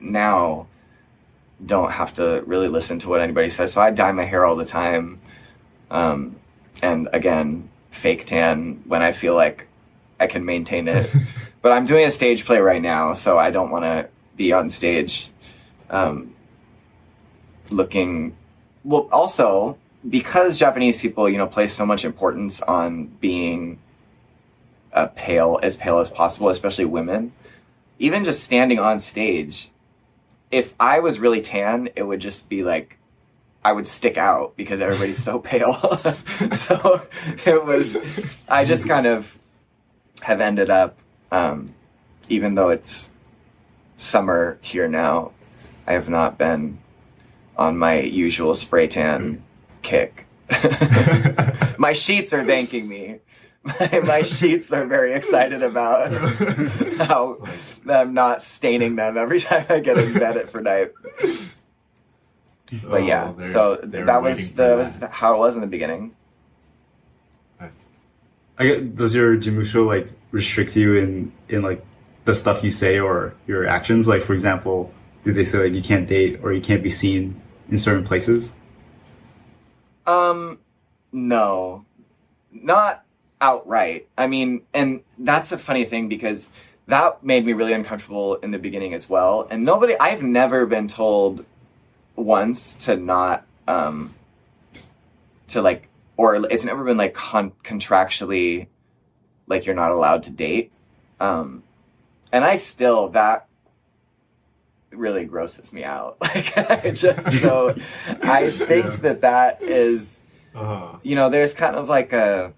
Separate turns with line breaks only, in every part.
now don't have to really listen to what anybody says. So I dye my hair all the time. And again, fake tan when I feel like I can maintain it. But I'm doing a stage play right now, so I don't want to be on stage looking... Well, also, because Japanese people, place so much importance on being as pale as possible, especially women, even just standing on stage, if I was really tan, it would just be like, I would stick out because everybody's so pale. So I just kind of have ended up, even though it's summer here now, I have not been on my usual spray tan kick. My sheets are thanking me. My sheets are very excited about how I'm not staining them every time I get in bed for night. But yeah, so that was how it was in the beginning.
Nice.
Does your jimusho like restrict you in like the stuff you say or your actions? Like, for example, do they say like you can't date or you can't be seen in certain places?
No, not outright. I mean, and that's a funny thing because that made me really uncomfortable in the beginning as well. And I've never been told once to not, to like, or it's never been like contractually, like you're not allowed to date. And that really grosses me out. Like, I think that is, there's kind of like the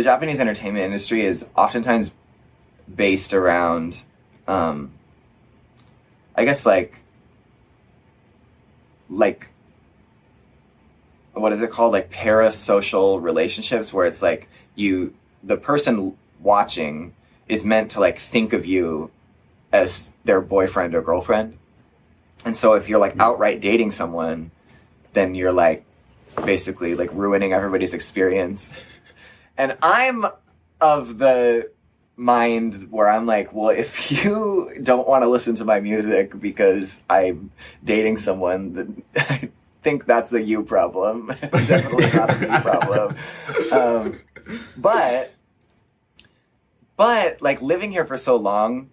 Japanese entertainment industry is oftentimes based around, I guess like what is it called? Like parasocial relationships, where it's like the person watching is meant to like think of you as their boyfriend or girlfriend. And so if you're like outright dating someone, then you're like basically like ruining everybody's experience. And I'm of the mind where I'm like, well, if you don't want to listen to my music because I'm dating someone, then I think that's a you problem. Definitely not a me problem. But like living here for so long,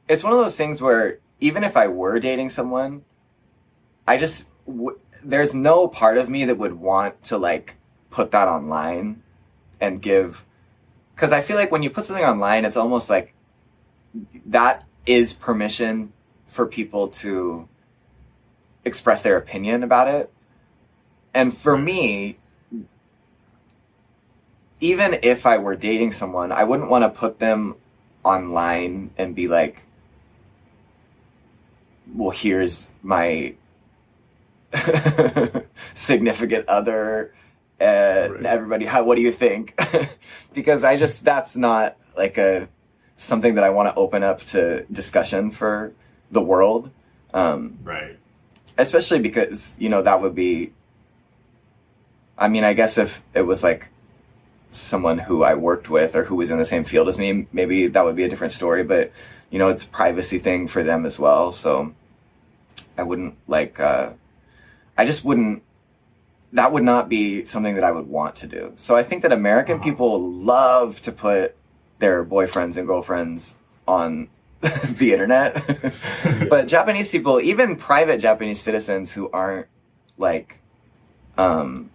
it's one of those things where even if I were dating someone, there's no part of me that would want to like put that online and give, because I feel like when you put something online, it's almost like that is permission for people to express their opinion about it. And for me, even if I were dating someone, I wouldn't want to put them online and be like, well, here's my significant other, everybody, what do you think? Because that's not like something that I want to open up to discussion for the world.
Right.
Especially because, that would be, I mean, I guess if it was like someone who I worked with or who was in the same field as me, maybe that would be a different story, but it's a privacy thing for them as well. So I wouldn't that would not be something that I would want to do. So I think that American people love to put their boyfriends and girlfriends on the internet. But Japanese people, even private Japanese citizens who aren't like, aren't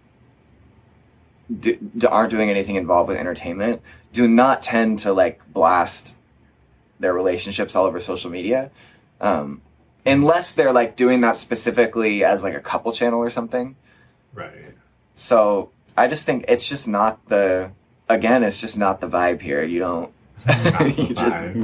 doing anything involved with entertainment, do not tend to like blast their relationships all over social media. Unless they're like doing that specifically as like a couple channel or something.
Right.
So I just think it's just not it's just not the vibe here. You don't, you just,